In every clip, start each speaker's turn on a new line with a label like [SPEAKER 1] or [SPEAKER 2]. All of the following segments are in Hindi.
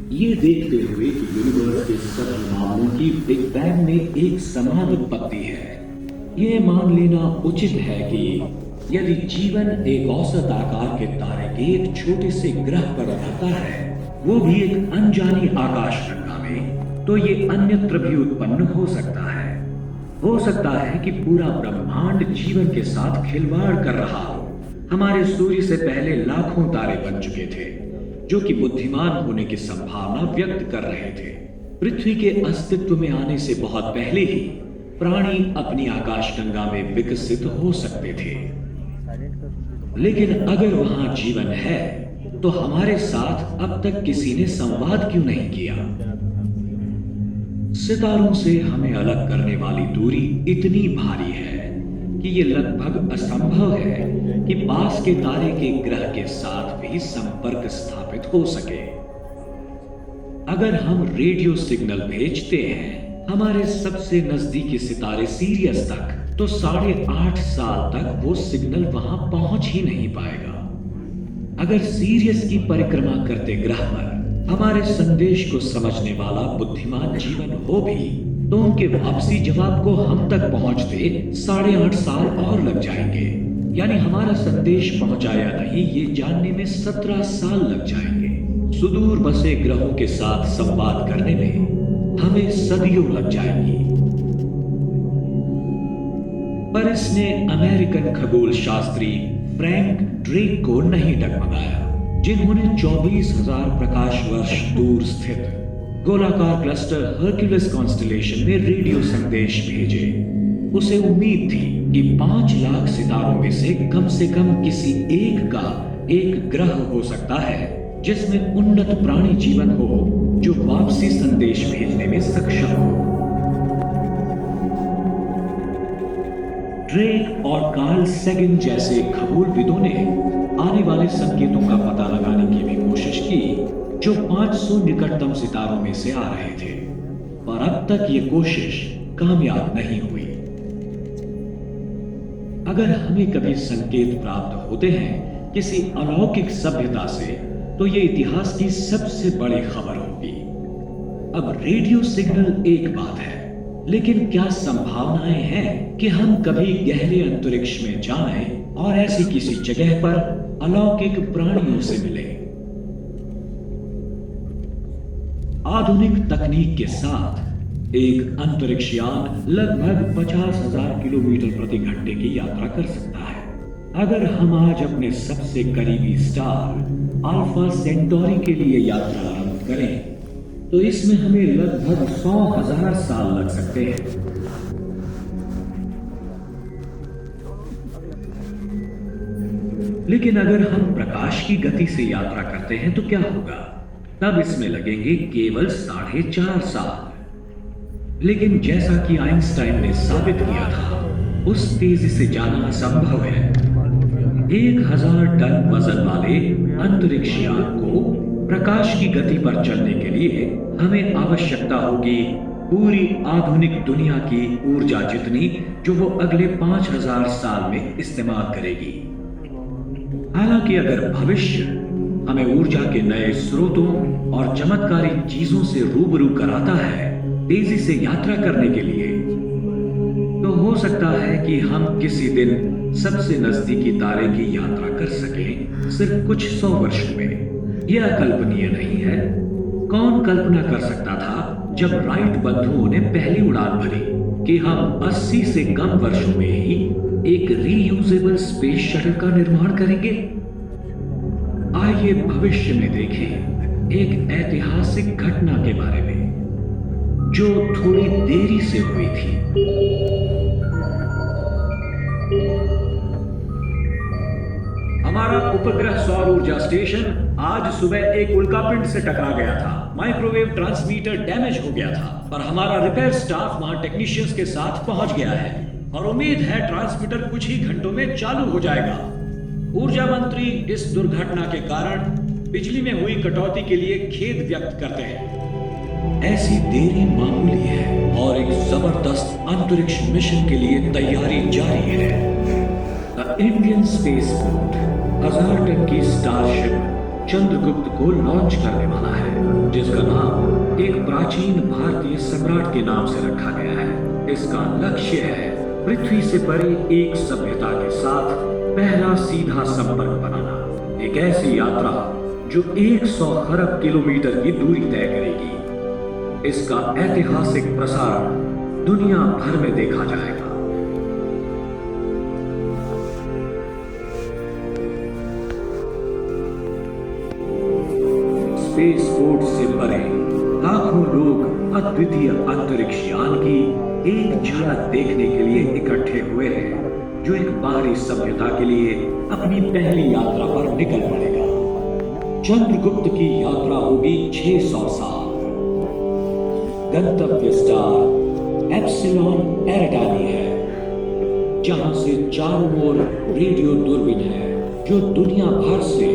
[SPEAKER 1] ये देखते हुए कि यूनिवर्स के सभी मामलों की बिग बैंग में एक समान उत्पत्ति है, ये मान लेना उचित है कि यदि जीवन एक औसत आकार के तारे के एक छोटे से ग्रह पर रहता है, वो भी एक अनजानी आकाशगंगा में, तो ये अन्यत्र भी उत्पन्न हो सकता है। हो सकता है कि पूरा ब्रह्मांड जीवन के साथ खिलवाड़ कर रहा हो। हमारे सूर्य से पहले लाखों तारे बन चुके थे, जो कि बुद्धिमान होने की संभावना व्यक्त कर रहे थे। पृथ्वी के अस्तित्व में आने से बहुत पहले ही प्राणी अपनी आकाशगंगा में विकसित हो सकते थे। लेकिन अगर वहां जीवन है, तो हमारे साथ अब तक किसी ने संवाद क्यों नहीं किया? सितारों से हमें अलग करने वाली दूरी इतनी भारी है कि ये लगभग असंभव है कि पास के तारे के ग्रह के साथ भी संपर्क स्थापित हो सके। अगर हम रेडियो सिग्नल भेजते हैं हमारे सबसे नजदीकी सितारे सीरियस तक, तो 8.5 साल तक वो सिग्नल वहां पहुंच ही नहीं पाएगा। अगर सीरियस की परिक्रमा करते ग्रह पर हमारे संदेश को समझने वाला बुद्धिमान जीवन हो भी, तो उनके वापसी जवाब को हम तक पहुंचते 8.5 साल और लग जाएंगे। यानी हमारा संदेश पहुंचा या नहीं, ये जानने में 17 साल लग जाएंगे। सुदूर बसे ग्रहों के साथ संवाद करने में हमें सदियों लग जाएंगी। पर इसने अमेरिकन खगोल शास्त्री फ्रैंक ड्रेक को नहीं डगमगाया, जिन्होंने 24,000 प्रकाश वर्ष दूर स्थित गोलाकार क्लस्टर हर्क्यूलिस कॉन्स्टलेशन में रेडियो संदेश भेजे। उसे उम्मीद थी कि 5 लाख सितारों में से कम किसी एक का एक ग्रह हो सकता है जिसमें उन्नत प्राणी जीवन हो, जो वापसी संदेश भेजने में सक्षम हो। ड्रेक और कार्ल सेगन जैसे खगोलविदों ने आने वाले संकेतों का पता लगाने की भी कोशिश की, जो 500 निकटतम सितारों में से आ रहे थे, पर अब तक ये कोशिश कामयाब नहीं हुई। अगर हमें कभी संकेत प्राप्त होते हैं किसी अलौकिक सभ्यता से, तो ये इतिहास की सबसे बड़ी खबर होगी। अब रेडियो सिग्नल एक बात है, लेकिन क्या संभावनाएं हैं कि हम कभी गहरे अंतरिक्ष में जाएं और ऐसी किसी जगह पर अलौकिक प्राणियों से मिलें? आधुनिक तकनीक के साथ एक अंतरिक्ष यान लगभग 50,000 किलोमीटर प्रति घंटे की यात्रा कर सकता है। अगर हम आज अपने सबसे करीबी स्टार अल्फा सेंटोरी के लिए यात्रा आरंभ करें, तो इसमें हमें लगभग 100,000 साल लग सकते हैं। लेकिन अगर हम प्रकाश की गति से यात्रा करते हैं तो क्या होगा? तब इसमें लगेंगे केवल 4.5 साल। लेकिन जैसा कि आइंस्टाइन ने साबित किया था, उस तेजी से जाना असंभव है। 1,000 टन वजन वाले अंतरिक्ष यान को प्रकाश की गति पर चलने के लिए हमें आवश्यकता होगी पूरी आधुनिक दुनिया की ऊर्जा जितनी, जो वो अगले 5,000 साल में इस्तेमाल करेगी। हालांकि अगर भविष्य हमें ऊर्जा के नए स्रोतों और चमत्कारी चीजों से रूबरू कराता है तेजी से यात्रा करने के लिए, तो हो सकता है कि हम किसी दिन सबसे नजदीकी तारे की यात्रा कर सकें सिर्फ कुछ 100 वर्षों में। यह अकल्पनीय नहीं है। कौन कल्पना कर सकता था जब राइट बंधुओं ने पहली उड़ान भरी कि हम 80 से कम वर्षों में ही एक रीयूजेबल स्पेस शटल का निर्माण करेंगे? आइए भविष्य में देखें एक ऐतिहासिक घटना के बारे में जो थोड़ी देरी से हुई थी। हमारा उपग्रह सौर ऊर्जा स्टेशन आज सुबह एक उल्कापिंड से टकरा गया था। माइक्रोवेव ट्रांसमीटर डैमेज हो गया था, पर हमारा रिपेयर स्टाफ वहां टेक्नीशियंस के साथ पहुंच गया है और उम्मीद है ट्रांसमीटर कुछ ही घंटों में चालू हो जाएगा। ऊर्जा मंत्री इस दुर्घटना के कारण बिजली में हुई कटौती के लिए खेद व्यक्त करते हैं। ऐसी देरी मामूली है और एक जबरदस्त अंतरिक्ष मिशन के लिए तैयारी जारी है। The Indian space port 1000 ton की स्टारशिप चंद्रगुप्त को लॉन्च करने वाला है, जिसका नाम एक प्राचीन भारतीय सम्राट के नाम से रखा गया है। इसका लक्ष्य है पृथ्वी से परे एक सभ्यता के साथ पहला सीधा संपर्क बनाना। एक ऐसी यात्रा जो 100 खरब किलोमीटर की दूरी तय करेगी। इसका ऐतिहासिक प्रसारण दुनिया भर में देखा जाएगा। स्पेसपोर्ट से परे लाखों लोग अद्वितीय अंतरिक्ष यान की एक झलक देखने के लिए इकट्ठे हुए हैं, जो एक बाहरी सभ्यता के लिए अपनी पहली यात्रा पर निकल पड़ेगा। चंद्रगुप्त की यात्रा होगी 600 साल। गंतव्य स्टार एप्सिलॉन एरिडानी है, जहां से चारों ओर रेडियो दूरबीन है, जो दुनिया भर से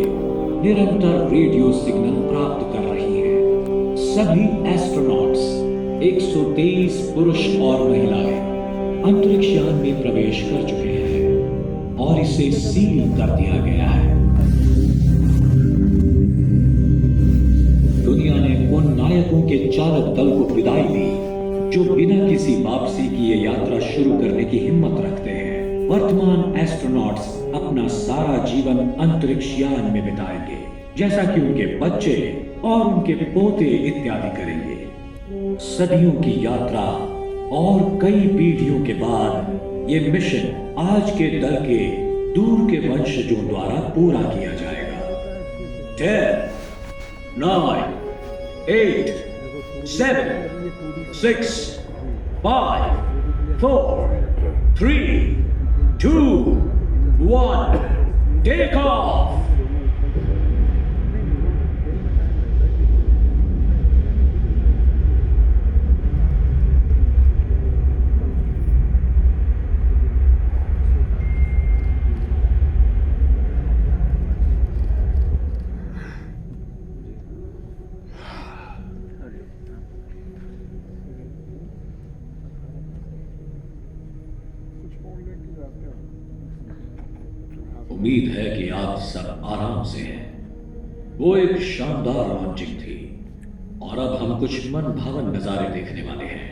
[SPEAKER 1] निरंतर रेडियो सिग्नल प्राप्त कर रही है। सभी एस्ट्रोनॉट्स 123 पुरुष और महिलाएं अंतरिक्ष यान में प्रवेश कर चुके हैं और इसे सील कर दिया गया है। दुनिया ने उन नायकों के चालक दल को विदाई दी जो बिना किसी वापसी की ये यात्रा शुरू करने की हिम्मत रखते हैं। वर्तमान एस्ट्रोनॉट्स अपना सारा जीवन अंतरिक्ष यान में बिताएंगे, जैसा कि उनके बच्चे और उनके पोते इत्यादि करेंगे। सदियों की यात्रा और कई पीढ़ियों के बाद ये मिशन आज के दल के दूर के वंशजों द्वारा पूरा किया जाएगा। 10, 9, 8, 7, 6, 5, 4, 3, 2, 1, take off! उम्मीद है कि आप सब आराम से हैं। वो एक शानदार लॉन्चिंग थी और अब हम कुछ मन भावन नजारे देखने वाले हैं।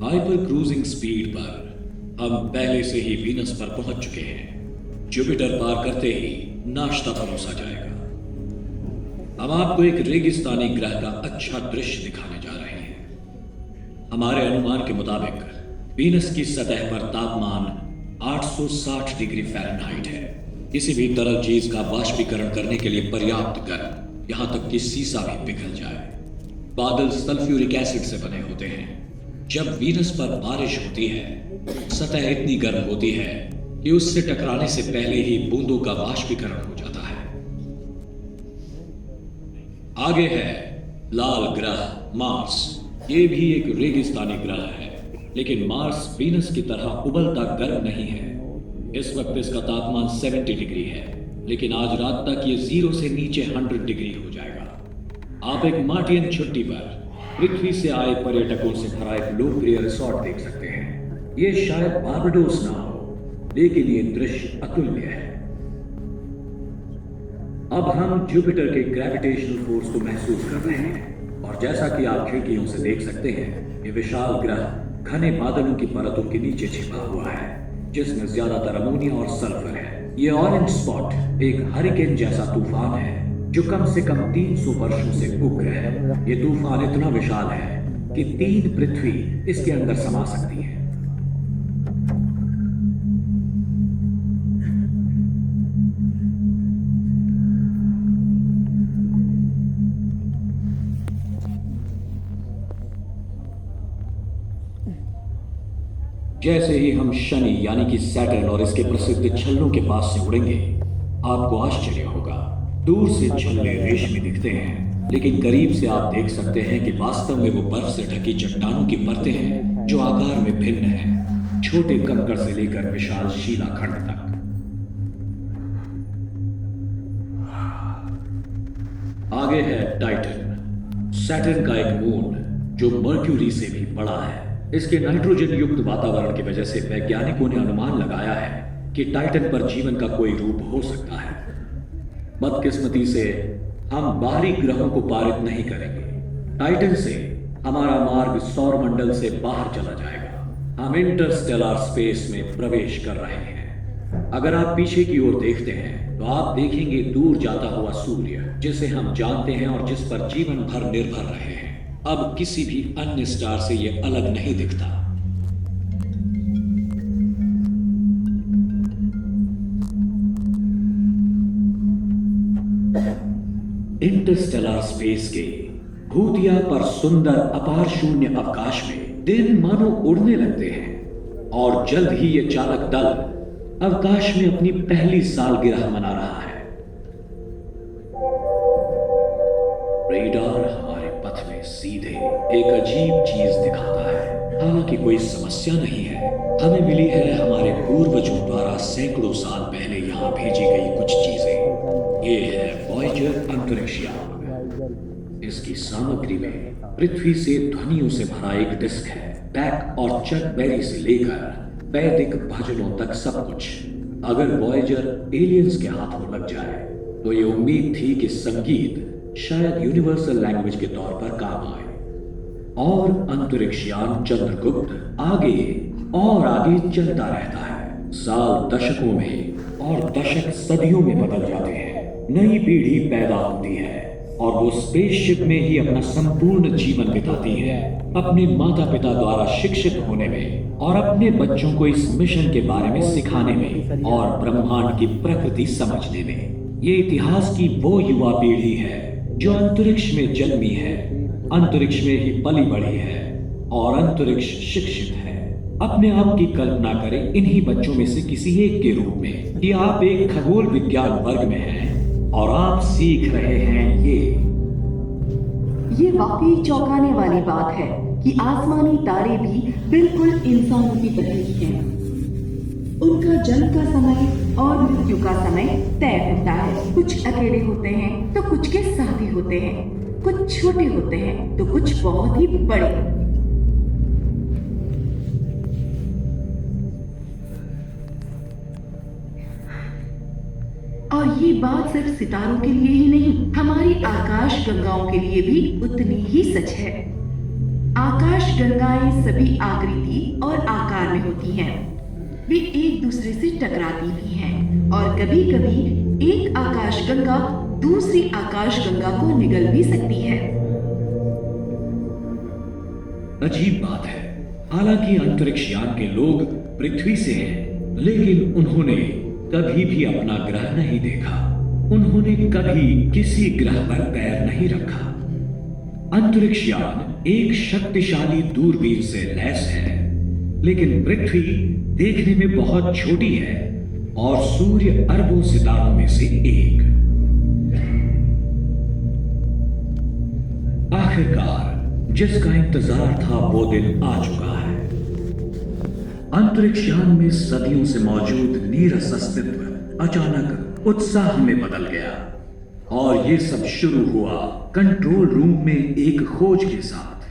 [SPEAKER 1] हाइपर क्रूजिंग स्पीड पर हम पहले से ही वीनस पर पहुंच चुके हैं। जुपिटर पार करते ही नाश्ता परोसा जाएगा। हम आपको एक रेगिस्तानी ग्रह का अच्छा दृश्य दिखाने जा रहे हैं। हमारे अनुमान के मुताबिक वीनस की सतह पर तापमान 860 डिग्री फ़ारेनहाइट है। किसी भी तरल चीज का वाष्पीकरण करने के लिए पर्याप्त गर्म, यहां तक कि सीसा भी पिघल जाए। बादल सल्फ्यूरिक एसिड से बने होते हैं। जब वीनस पर बारिश होती है, सतह इतनी गर्म होती है कि उससे टकराने से पहले ही बूंदों का वाष्पीकरण हो जाता है। आगे है लाल ग्रह मार्स। ये भी एक रेगिस्तानी ग्रह है, लेकिन मार्स वीनस की तरह उबलता गर्म नहीं है। इस वक्त इसका तापमान 70 डिग्री है, लेकिन आज रात तक ये 0 से नीचे 100 डिग्री हो जाएगा। आप एक मार्टियन छुट्टी पर पृथ्वी से आए पर्यटकों से भरा एक लोकप्रिय रिसोर्ट देख सकते हैं। ये शायद बारबडोस ना हो, लेकिन ये दृश्य अतुल्य है। अब हम जुपिटर के ग्रेविटेशनल फोर्स को महसूस कर रहे हैं, और जैसा कि आप खिड़कियों से देख सकते हैं, ये विशाल ग्रह घने बादलों की परतों के नीचे छिपा हुआ है, जिसमें ज्यादातर अमोनिया और सल्फर है। ये ऑरेंज स्पॉट एक हरिकेन जैसा तूफान है जो कम से कम 300 वर्षों से उग्र है। ये तूफान इतना विशाल है कि 3 पृथ्वी इसके अंदर समा सकती है। जैसे ही हम शनि यानी कि सैटर्न और इसके प्रसिद्ध छल्लों के पास से उड़ेंगे, आपको आश्चर्य होगा। दूर से छल्ले रेशमी दिखते हैं, लेकिन करीब से आप देख सकते हैं कि वास्तव में वो बर्फ से ढकी चट्टानों की परतें हैं जो आकार में भिन्न हैं, छोटे कंकड़ से लेकर विशाल शिलाखंड तक। आगे है टाइटन, सैटर्न का एक मून जो मर्क्यूरी से भी बड़ा है। इसके नाइट्रोजन युक्त वातावरण की वजह से वैज्ञानिकों ने अनुमान लगाया है कि टाइटन पर जीवन का कोई रूप हो सकता है। बदकिस्मती से हम बाहरी ग्रहों को पारित नहीं करेंगे। टाइटन से हमारा मार्ग सौर मंडल से बाहर चला जाएगा। हम इंटरस्टेलर स्पेस में प्रवेश कर रहे हैं। अगर आप पीछे की ओर देखते हैं तो आप देखेंगे दूर जाता हुआ सूर्य, जिसे हम जानते हैं और जिस पर जीवन भर निर्भर रहे हैं, अब किसी भी अन्य स्टार से यह अलग नहीं दिखता। इंटरस्टेलर स्पेस के भूतिया पर सुंदर अपार शून्य अवकाश में दिन मानो उड़ने लगते हैं और जल्द ही ये चालक दल अवकाश में अपनी पहली सालगिरह मना रहा है। रेडार हमारे पथ में सीधे एक अजीब चीज दिखाता है। हालांकि कोई समस्या नहीं है। हमें मिली है हमारे पूर्वजों द्वारा सैकड़ों साल पहले यहां भेजी गई कुछ चीजें। ये है वॉयेजर अंतरिक्ष यान। इसकी सामग्री में पृथ्वी से ध्वनियों से भरा एक डिस्क है। बैक और चक बेरी से लेकर वैदिक भजनों तक सब कुछ। अगर वॉयेजर एलियंस के हाथों लग जाए तो ये उम्मीद थी कि संगीत शायद यूनिवर्सल लैंग्वेज के तौर पर काम आए। और अंतरिक्ष यान चंद्रगुप्त आगे और आगे चलता रहता है। साल दशकों में और दशक सदियों में बदल जाते हैं। नई पीढ़ी पैदा होती है और वो स्पेसशिप में ही अपना संपूर्ण जीवन बिताती है, अपने माता पिता द्वारा शिक्षित होने में और अपने बच्चों को इस मिशन के बारे में सिखाने में और ब्रह्मांड की प्रकृति समझने में। ये इतिहास की वो युवा पीढ़ी है जो अंतरिक्ष में जन्मी है, अंतरिक्ष में ही पली बढ़ी है और अंतरिक्ष शिक्षित है। अपने आप की कल्पना करें इन्हीं बच्चों में से किसी एक के रूप में कि आप एक खगोल विज्ञान वर्ग में हैं और आप सीख रहे हैं
[SPEAKER 2] ये वाकई चौंकाने वाली बात है कि आसमानी तारे भी बिल्कुल इंसानों की तरह ही हैं। उनका जन्म का समय और मृत्यु का समय तय होता है। कुछ अकेले होते हैं तो कुछ के साथ ही होते हैं, कुछ छोटे होते हैं तो कुछ बहुत ही बड़े। और ये बात सिर्फ सितारों के लिए ही नहीं, हमारी आकाश गंगाओं के लिए भी उतनी ही सच है। आकाश गंगाएं सभी आकृति और आकार में होती हैं। वे एक दूसरे से टकराती भी हैं और कभी कभी एक आकाश गंगा दूसरी आकाश गंगा को निगल भी सकती है।
[SPEAKER 1] अजीब बात है। हालांकि अंतरिक्ष यान के लोग पृथ्वी से हैं, लेकिन उन्होंने कभी भी अपना ग्रह नहीं देखा। उन्होंने कभी किसी ग्रह पर पैर नहीं रखा। अंतरिक्ष यान एक शक्तिशाली दूरबीन से लैस है, लेकिन पृथ्वी देखने में बहुत छोटी है और सूर्य अरबों सितारों में से एक। आखिरकार जिसका इंतजार था वो दिन आ चुका है। अंतरिक्ष यान में सदियों से मौजूद नीरस अस्तित्व अचानक उत्साह में बदल गया और ये सब शुरू हुआ कंट्रोल रूम में एक खोज के साथ।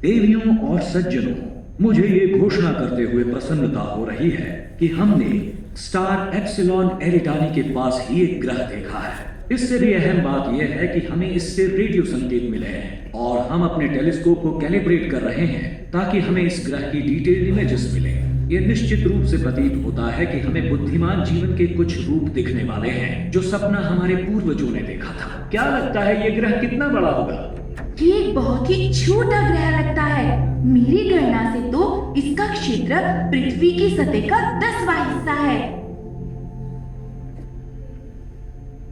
[SPEAKER 1] देवियों और सज्जनों, मुझे ये घोषणा करते हुए प्रसन्नता हो रही है कि हमने स्टार एप्सिलॉन एरिडानी के पास ही एक ग्रह देखा है। इससे भी अहम बात यह है कि हमें इससे रेडियो संकेत मिले हैं और हम अपने टेलीस्कोप को कैलिब्रेट कर रहे हैं ताकि हमें इस ग्रह की डिटेल्ड इमेजेस मिले। यह निश्चित रूप से प्रतीत होता है कि हमें बुद्धिमान जीवन के कुछ रूप दिखने वाले हैं जो सपना हमारे पूर्वजों ने देखा था। क्या लगता है ये ग्रह कितना बड़ा होगा?
[SPEAKER 2] ये एक बहुत ही छोटा ग्रह लगता है। मेरी गणना से तो इसका क्षेत्र पृथ्वी की सतह का 10वां हिस्सा है।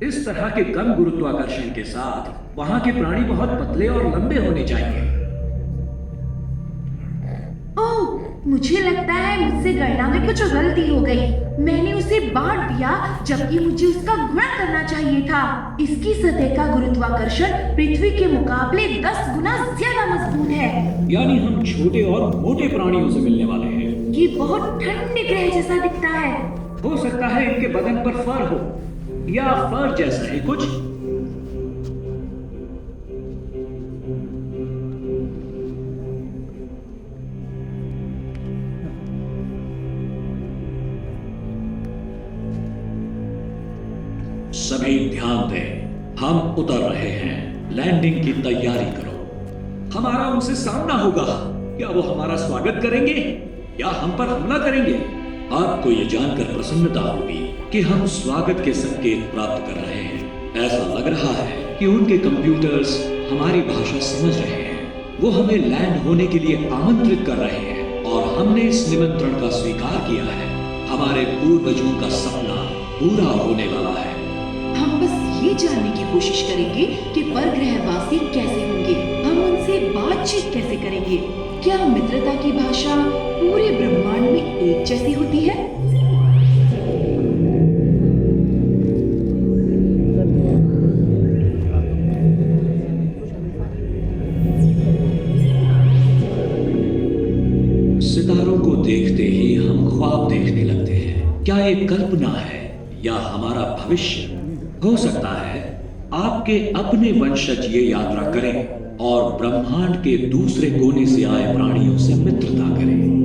[SPEAKER 1] इस तरह के कम गुरुत्वाकर्षण के साथ वहां के प्राणी बहुत पतले और लंबे होने चाहिए।
[SPEAKER 2] ओह, मुझे लगता है मुझसे गणना में कुछ गलती हो गई। मैंने उसे बांट दिया जबकि मुझे उसका गुणा करना चाहिए था। इसकी सतह का गुरुत्वाकर्षण पृथ्वी के मुकाबले 10 गुना ज्यादा मजबूत है।
[SPEAKER 1] यानी हम छोटे और मोटे प्राणियों से मिलने वाले हैं।
[SPEAKER 2] ये बहुत ठंडे ग्रह जैसा दिखता है।
[SPEAKER 1] हो सकता है इनके बदन पर फर हो या फर जैसा ही कुछ। सभी ध्यान दें। हम उतर रहे हैं, लैंडिंग की तैयारी करो। हमारा उनसे सामना होगा। क्या वो हमारा स्वागत करेंगे या हम पर हमला करेंगे? आपको ये जानकर प्रसन्नता होगी कि हम स्वागत के संकेत प्राप्त कर रहे हैं। ऐसा लग रहा है कि उनके कंप्यूटर्स हमारी भाषा समझ रहे हैं। वो हमें लैंड होने के लिए आमंत्रित कर रहे हैं और हमने इस निमंत्रण का स्वीकार किया है। हमारे पूर्वजों का सपना पूरा होने वाला है।
[SPEAKER 2] हम बस ये जानने की कोशिश करेंगे कि परग्रहवासी कैसे होंगे। हम उनसे बातचीत कैसे करेंगे? क्या मित्रता की भाषा पूरे ब्रह्मांड में एक जैसी होती है?
[SPEAKER 1] सितारों को देखते ही हम ख्वाब देखने लगते हैं। क्या ये कल्पना है या हमारा भविष्य? हो सकता है आपके अपने वंशज ये यात्रा करें और ब्रह्मांड के दूसरे कोने से आए प्राणियों से मित्रता करें।